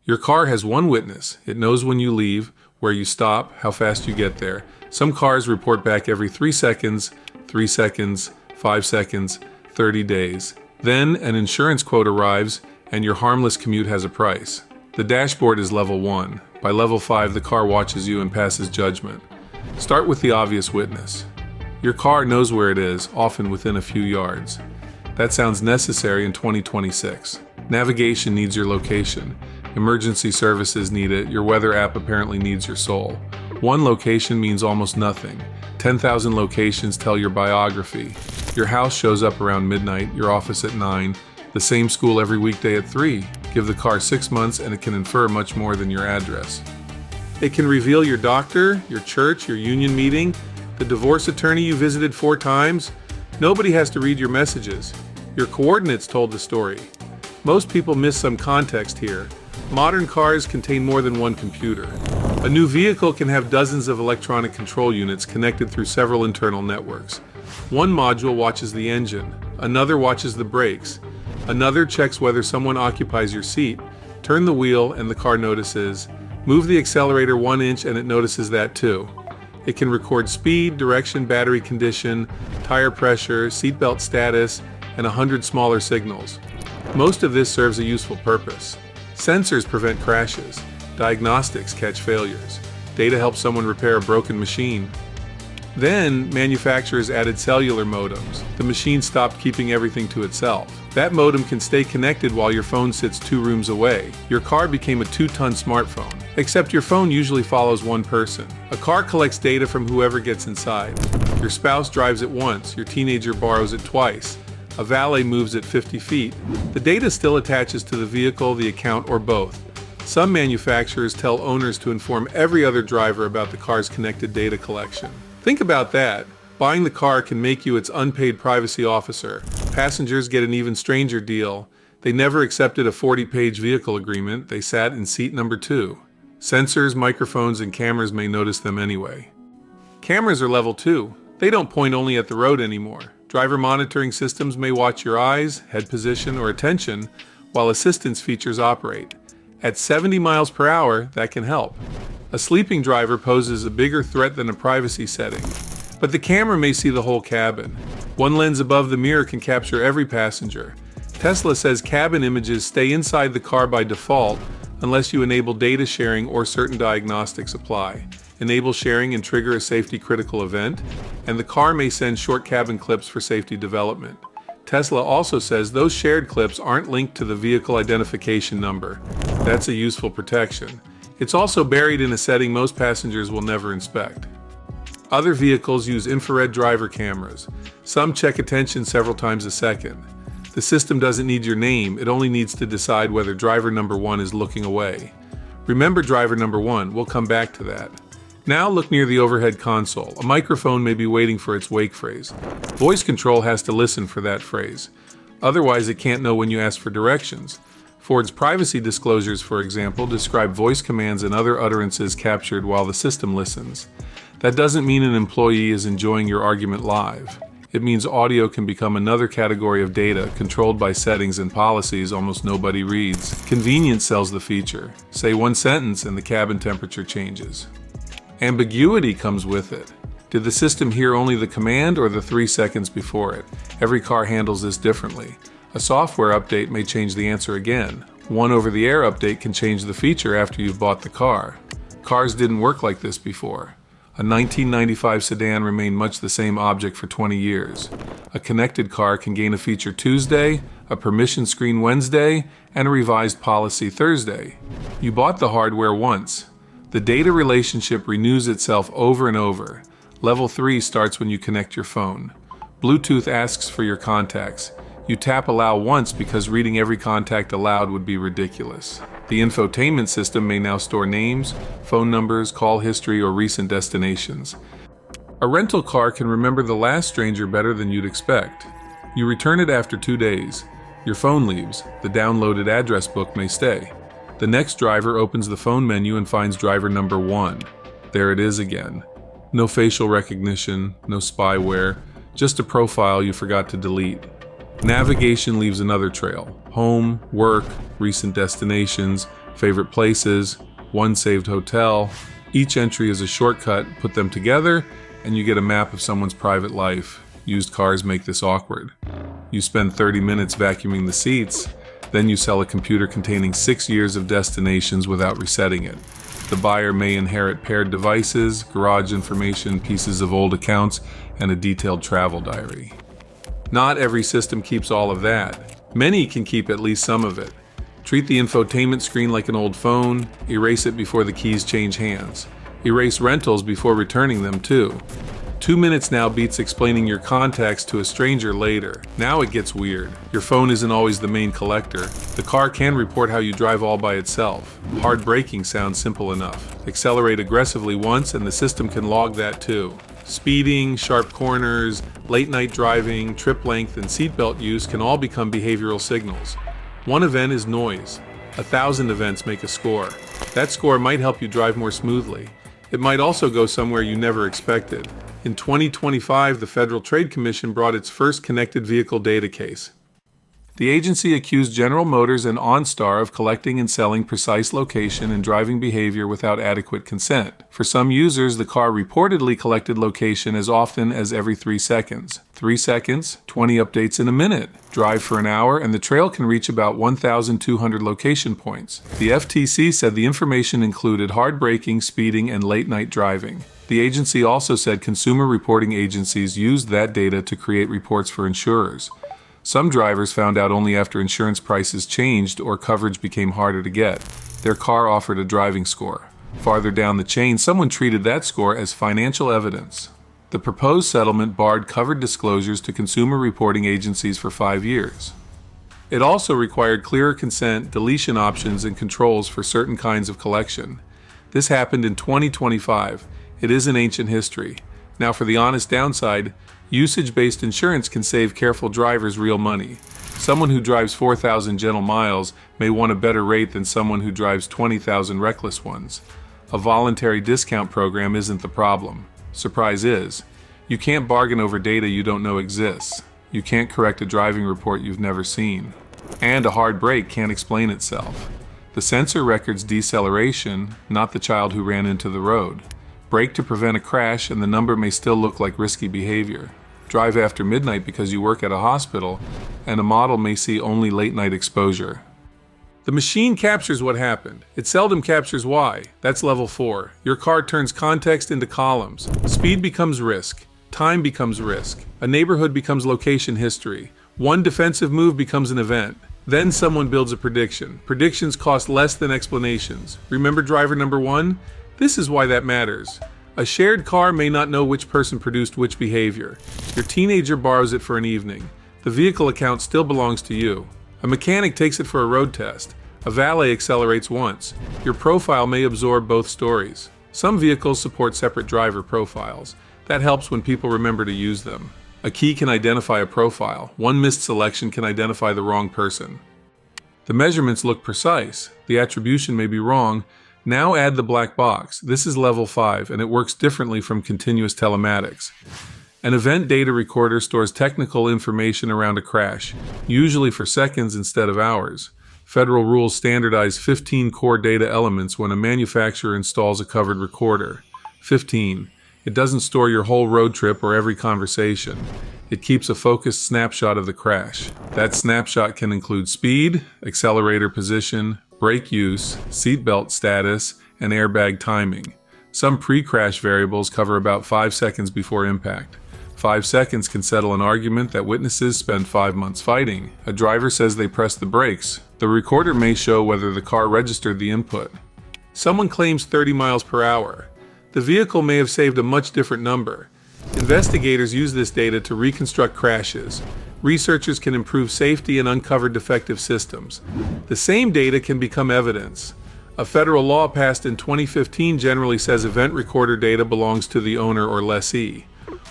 Your car has one witness. It knows when you leave, where you stop, how fast you get there. Some cars report back every 3 seconds, 3 seconds, 5 seconds, 30 days. Then an insurance quote arrives and your harmless commute has a price. The dashboard is level 1. By level 5, the car watches you and passes judgment. Start with the obvious witness. Your car knows where it is, often within a few yards. That sounds necessary in 2026. Navigation needs your location. Emergency services need it. Your weather app apparently needs your soul. One location means almost nothing. 10,000 locations tell your biography. Your house shows up around midnight, your office at 9, the same school every weekday at 3. Give the car 6 months and it can infer much more than your address. It can reveal your doctor, your church, your union meeting, the divorce attorney you visited 4 times. Nobody has to read your messages. Your coordinates told the story. Most people miss some context here. Modern cars contain more than one computer. A new vehicle can have dozens of electronic control units connected through several internal networks. One module watches the engine, another watches the brakes, another checks whether someone occupies your seat. Turn the wheel and the car notices. Move the accelerator 1 inch and it notices that too. It can record speed, direction, battery condition, tire pressure, seatbelt status, and 100 smaller signals. Most of this serves a useful purpose. Sensors prevent crashes. Diagnostics catch failures. Data helps someone repair a broken machine. Then, manufacturers added cellular modems. The machine stopped keeping everything to itself. That modem can stay connected while your phone sits 2 rooms away. Your car became a 2-ton smartphone. Except your phone usually follows one person. A car collects data from whoever gets inside. Your spouse drives it once. Your teenager borrows it twice. A valet moves at 50 feet. The data still attaches to the vehicle, the account, or both. Some manufacturers tell owners to inform every other driver about the car's connected data collection. Think about that. Buying the car can make you its unpaid privacy officer. Passengers get an even stranger deal. They never accepted a 40-page vehicle agreement. They sat in seat number 2. Sensors, microphones, and cameras may notice them anyway. Cameras are level 2. They don't point only at the road anymore. Driver monitoring systems may watch your eyes, head position, or attention while assistance features operate. At 70 miles per hour, that can help. A sleeping driver poses a bigger threat than a privacy setting. But the camera may see the whole cabin. One lens above the mirror can capture every passenger. Tesla says cabin images stay inside the car by default unless you enable data sharing or certain diagnostics apply. Enable sharing and trigger a safety-critical event, and the car may send short cabin clips for safety development. Tesla also says those shared clips aren't linked to the vehicle identification number. That's a useful protection. It's also buried in a setting most passengers will never inspect. Other vehicles use infrared driver cameras. Some check attention several times a second. The system doesn't need your name, it only needs to decide whether driver number 1 is looking away. Remember driver number 1, we'll come back to that. Now look near the overhead console. A microphone may be waiting for its wake phrase. Voice control has to listen for that phrase. Otherwise, it can't know when you ask for directions. Ford's privacy disclosures, for example, describe voice commands and other utterances captured while the system listens. That doesn't mean an employee is enjoying your argument live. It means audio can become another category of data controlled by settings and policies almost nobody reads. Convenience sells the feature. Say one sentence and the cabin temperature changes. Ambiguity comes with it. Did the system hear only the command or the 3 seconds before it? Every car handles this differently. A software update may change the answer again. One over-the-air update can change the feature after you've bought the car. Cars didn't work like this before. A 1995 sedan remained much the same object for 20 years. A connected car can gain a feature Tuesday, a permission screen Wednesday, and a revised policy Thursday. You bought the hardware once. The data relationship renews itself over and over. Level 3 starts when you connect your phone. Bluetooth asks for your contacts. You tap allow once because reading every contact aloud would be ridiculous. The infotainment system may now store names, phone numbers, call history, or recent destinations. A rental car can remember the last stranger better than you'd expect. You return it after 2 days. Your phone leaves. The downloaded address book may stay. The next driver opens the phone menu and finds driver number 1. There it is again. No facial recognition, no spyware, just a profile you forgot to delete. Navigation leaves another trail. Home, work, recent destinations, favorite places, one saved hotel. Each entry is a shortcut. Put them together, and you get a map of someone's private life. Used cars make this awkward. You spend 30 minutes vacuuming the seats, then you sell a computer containing 6 years of destinations without resetting it. The buyer may inherit paired devices, garage information, pieces of old accounts, and a detailed travel diary. Not every system keeps all of that. Many can keep at least some of it. Treat the infotainment screen like an old phone. Erase it before the keys change hands. Erase rentals before returning them too. 2 minutes now beats explaining your contacts to a stranger later. Now it gets weird. Your phone isn't always the main collector. The car can report how you drive all by itself. Hard braking sounds simple enough. Accelerate aggressively once and the system can log that too. Speeding, sharp corners, late night driving, trip length, and seatbelt use can all become behavioral signals. One event is noise. 1,000 events make a score. That score might help you drive more smoothly. It might also go somewhere you never expected. In 2025, the Federal Trade Commission brought its first connected vehicle data case. The agency accused General Motors and OnStar of collecting and selling precise location and driving behavior without adequate consent. For some users, the car reportedly collected location as often as every 3 seconds. 3 seconds, 20 updates in a minute. Drive for an hour, and the trail can reach about 1,200 location points. The FTC said the information included hard braking, speeding, and late-night driving. The agency also said consumer reporting agencies used that data to create reports for insurers. Some drivers found out only after insurance prices changed or coverage became harder to get. Their car offered a driving score. Farther down the chain, someone treated that score as financial evidence. The proposed settlement barred covered disclosures to consumer reporting agencies for 5 years. It also required clearer consent, deletion options, and controls for certain kinds of collection. This happened in 2025. It is an ancient history. Now for the honest downside, usage-based insurance can save careful drivers real money. Someone who drives 4,000 gentle miles may want a better rate than someone who drives 20,000 reckless ones. A voluntary discount program isn't the problem. Surprise is, you can't bargain over data you don't know exists. You can't correct a driving report you've never seen. And a hard brake can't explain itself. The sensor records deceleration, not the child who ran into the road. Brake to prevent a crash, and the number may still look like risky behavior. Drive after midnight because you work at a hospital, and a model may see only late-night exposure. The machine captures what happened. It seldom captures why. That's level 4. Your car turns context into columns. Speed becomes risk. Time becomes risk. A neighborhood becomes location history. One defensive move becomes an event. Then someone builds a prediction. Predictions cost less than explanations. Remember driver number 1? This is why that matters. A shared car may not know which person produced which behavior. Your teenager borrows it for an evening. The vehicle account still belongs to you. A mechanic takes it for a road test. A valet accelerates once. Your profile may absorb both stories. Some vehicles support separate driver profiles. That helps when people remember to use them. A key can identify a profile. One missed selection can identify the wrong person. The measurements look precise. The attribution may be wrong. Now add the black box. This is level 5, and it works differently from continuous telematics. An event data recorder stores technical information around a crash, usually for seconds instead of hours. Federal rules standardize 15 core data elements when a manufacturer installs a covered recorder. 15. It doesn't store your whole road trip or every conversation. It keeps a focused snapshot of the crash. That snapshot can include speed, accelerator position, brake use, seatbelt status, and airbag timing. Some pre-crash variables cover about 5 seconds before impact. 5 seconds can settle an argument that witnesses spend 5 months fighting. A driver says they pressed the brakes. The recorder may show whether the car registered the input. Someone claims 30 miles per hour. The vehicle may have saved a much different number. Investigators use this data to reconstruct crashes. Researchers can improve safety and uncover defective systems. The same data can become evidence. A federal law passed in 2015 generally says event recorder data belongs to the owner or lessee.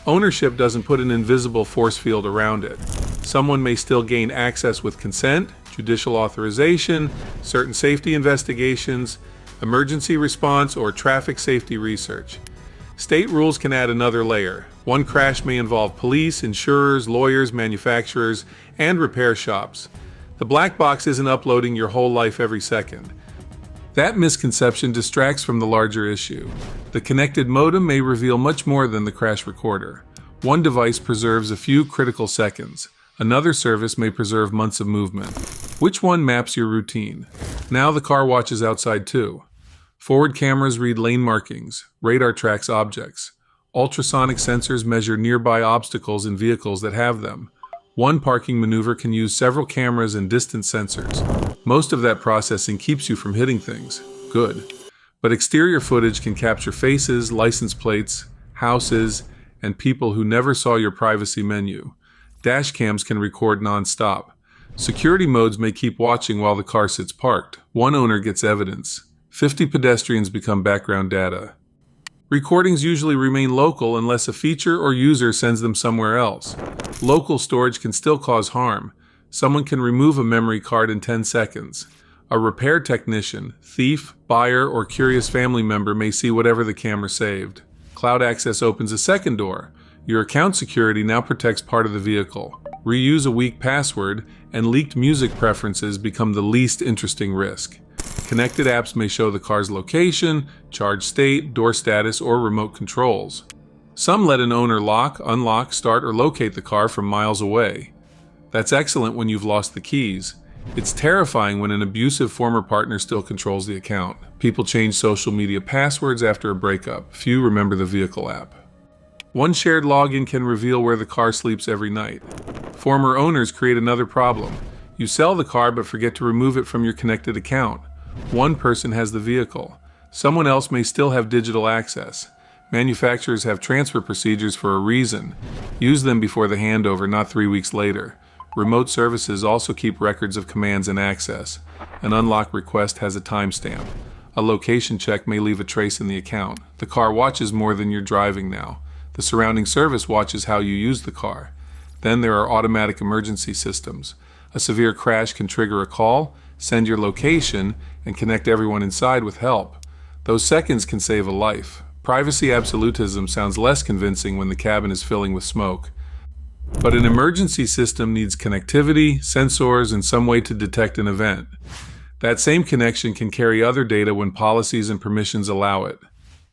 Ownership doesn't put an invisible force field around it. Someone may still gain access with consent, judicial authorization, certain safety investigations, emergency response, or traffic safety research. State rules can add another layer. One crash may involve police, insurers, lawyers, manufacturers, and repair shops. The black box isn't uploading your whole life every second. That misconception distracts from the larger issue. The connected modem may reveal much more than the crash recorder. One device preserves a few critical seconds. Another service may preserve months of movement. Which one maps your routine? Now the car watches outside too. Forward cameras read lane markings. Radar tracks objects. Ultrasonic sensors measure nearby obstacles in vehicles that have them. One parking maneuver can use several cameras and distance sensors. Most of that processing keeps you from hitting things. Good. But exterior footage can capture faces, license plates, houses, and people who never saw your privacy menu. Dash cams can record non-stop. Security modes may keep watching while the car sits parked. One owner gets evidence. 50 pedestrians become background data. Recordings usually remain local unless a feature or user sends them somewhere else. Local storage can still cause harm. Someone can remove a memory card in 10 seconds. A repair technician, thief, buyer, or curious family member may see whatever the camera saved. Cloud access opens a second door. Your account security now protects part of the vehicle. Reuse a weak password, and leaked music preferences become the least interesting risk. Connected apps may show the car's location, charge state, door status, or remote controls. Some let an owner lock, unlock, start, or locate the car from miles away. That's excellent when you've lost the keys. It's terrifying when an abusive former partner still controls the account. People change social media passwords after a breakup. Few remember the vehicle app. One shared login can reveal where the car sleeps every night. Former owners create another problem. You sell the car but forget to remove it from your connected account. One person has the vehicle. Someone else may still have digital access. Manufacturers have transfer procedures for a reason. Use them before the handover, not 3 weeks later. Remote services also keep records of commands and access. An unlock request has a timestamp. A location check may leave a trace in the account. The car watches more than you're driving now. The surrounding service watches how you use the car. Then there are automatic emergency systems. A severe crash can trigger a call, send your location, and connect everyone inside with help. Those seconds can save a life. Privacy absolutism sounds less convincing when the cabin is filling with smoke. But an emergency system needs connectivity, sensors, and some way to detect an event. That same connection can carry other data when policies and permissions allow it.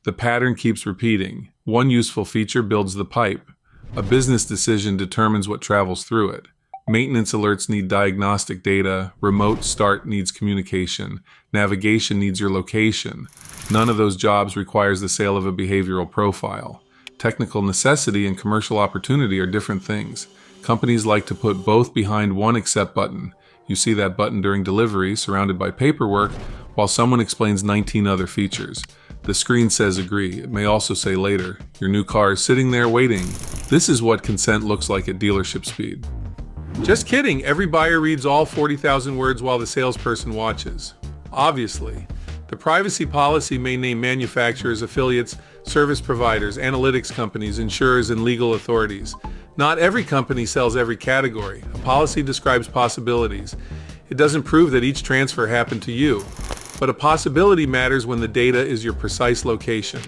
The pattern keeps repeating. One useful feature builds the pipe. A business decision determines what travels through it. Maintenance alerts need diagnostic data. Remote start needs communication. Navigation needs your location. None of those jobs requires the sale of a behavioral profile. Technical necessity and commercial opportunity are different things. Companies like to put both behind one accept button. You see that button during delivery, surrounded by paperwork, while someone explains 19 other features. The screen says agree. It may also say later. Your new car is sitting there waiting. This is what consent looks like at dealership speed. Just kidding, every buyer reads all 40,000 words while the salesperson watches. Obviously. The privacy policy may name manufacturers, affiliates, service providers, analytics companies, insurers, and legal authorities. Not every company sells every category. A policy describes possibilities. It doesn't prove that each transfer happened to you. But a possibility matters when the data is your precise location.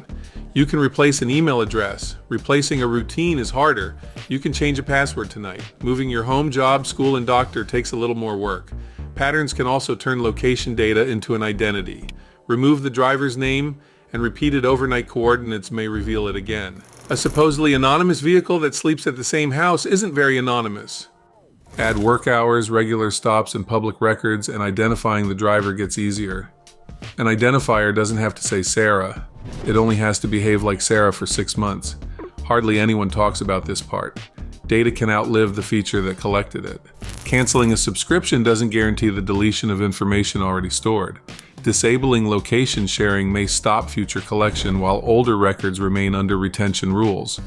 You can replace an email address. Replacing a routine is harder. You can change a password tonight. Moving your home, job, school, and doctor takes a little more work. Patterns can also turn location data into an identity. Remove the driver's name, and repeated overnight coordinates may reveal it again. A supposedly anonymous vehicle that sleeps at the same house isn't very anonymous. Add work hours, regular stops, and public records, and identifying the driver gets easier. An identifier doesn't have to say Sarah. It only has to behave like Sarah for 6 months. Hardly anyone talks about this part. Data can outlive the feature that collected it. Canceling a subscription doesn't guarantee the deletion of information already stored. Disabling location sharing may stop future collection while older records remain under retention rules.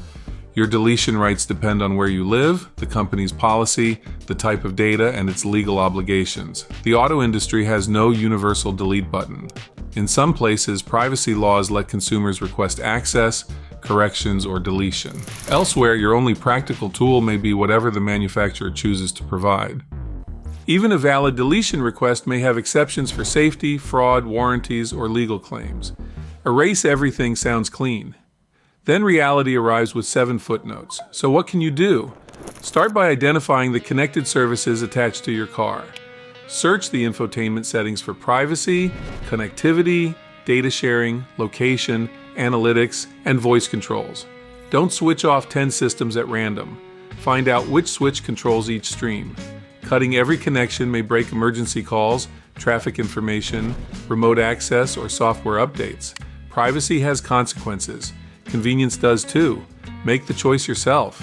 Your deletion rights depend on where you live, the company's policy, the type of data, and its legal obligations. The auto industry has no universal delete button. In some places, privacy laws let consumers request access, corrections, or deletion. Elsewhere, your only practical tool may be whatever the manufacturer chooses to provide. Even a valid deletion request may have exceptions for safety, fraud, warranties, or legal claims. Erase everything sounds clean. Then reality arrives with 7 footnotes. So what can you do? Start by identifying the connected services attached to your car. Search the infotainment settings for privacy, connectivity, data sharing, location, analytics, and voice controls. Don't switch off 10 systems at random. Find out which switch controls each stream. Cutting every connection may break emergency calls, traffic information, remote access, or software updates. Privacy has consequences. Convenience does too. Make the choice yourself.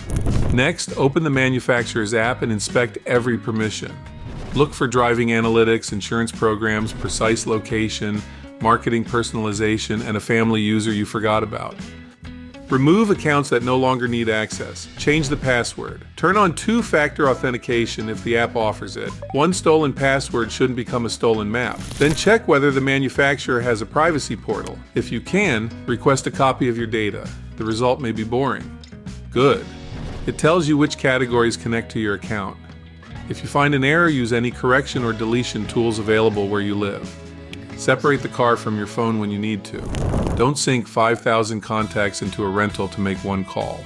Next, open the manufacturer's app and inspect every permission. Look for driving analytics, insurance programs, precise location, marketing personalization, and a family user you forgot about. Remove accounts that no longer need access. Change the password. Turn on two-factor authentication if the app offers it. One stolen password shouldn't become a stolen map. Then check whether the manufacturer has a privacy portal. If you can, request a copy of your data. The result may be boring. Good. It tells you which categories connect to your account. If you find an error, use any correction or deletion tools available where you live. Separate the car from your phone when you need to. Don't sync 5,000 contacts into a rental to make one call.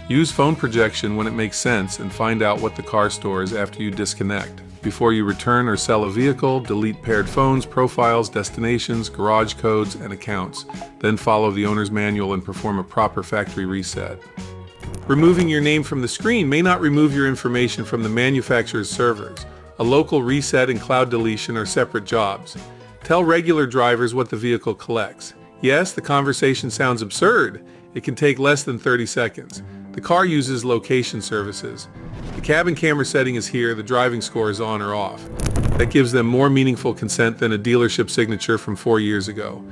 Use phone projection when it makes sense and find out what the car stores after you disconnect. Before you return or sell a vehicle, delete paired phones, profiles, destinations, garage codes, and accounts. Then follow the owner's manual and perform a proper factory reset. Removing your name from the screen may not remove your information from the manufacturer's servers. A local reset and cloud deletion are separate jobs. Tell regular drivers what the vehicle collects. Yes, the conversation sounds absurd. It can take less than 30 seconds. The car uses location services. The cabin camera setting is here, the driving score is on or off. That gives them more meaningful consent than a dealership signature from 4 years ago.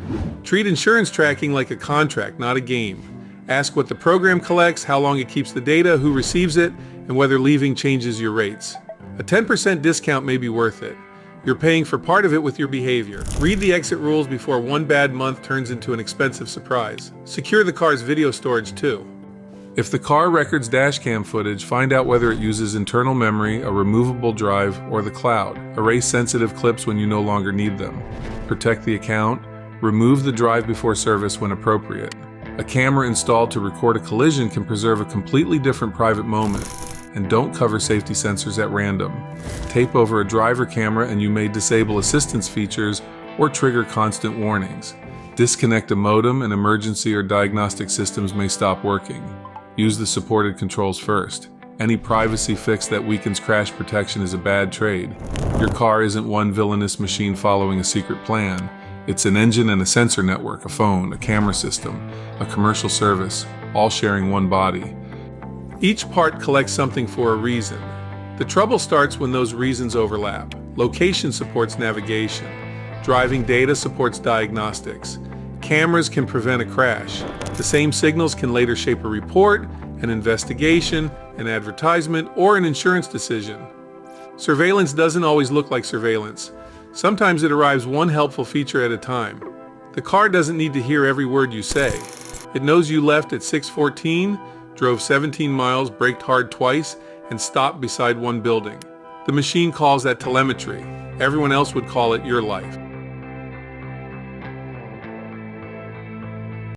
Treat insurance tracking like a contract, not a game. Ask what the program collects, how long it keeps the data, who receives it, and whether leaving changes your rates. A 10% discount may be worth it. You're paying for part of it with your behavior. Read the exit rules before one bad month turns into an expensive surprise. Secure the car's video storage too. If the car records dashcam footage, find out whether it uses internal memory, a removable drive, or the cloud. Erase sensitive clips when you no longer need them. Protect the account. Remove the drive before service when appropriate. A camera installed to record a collision can preserve a completely different private moment. And don't cover safety sensors at random. Tape over a driver camera and you may disable assistance features or trigger constant warnings. Disconnect a modem and emergency or diagnostic systems may stop working. Use the supported controls first. Any privacy fix that weakens crash protection is a bad trade. Your car isn't one villainous machine following a secret plan. It's an engine and a sensor network, a phone, a camera system, a commercial service, all sharing one body. Each part collects something for a reason. The trouble starts when those reasons overlap. Location supports navigation. Driving data supports diagnostics. Cameras can prevent a crash. The same signals can later shape a report, an investigation, an advertisement, or an insurance decision. Surveillance doesn't always look like surveillance. Sometimes it arrives one helpful feature at a time. The car doesn't need to hear every word you say. It knows you left at 6:14, drove 17 miles, braked hard twice, and stopped beside one building. The machine calls that telemetry. Everyone else would call it your life.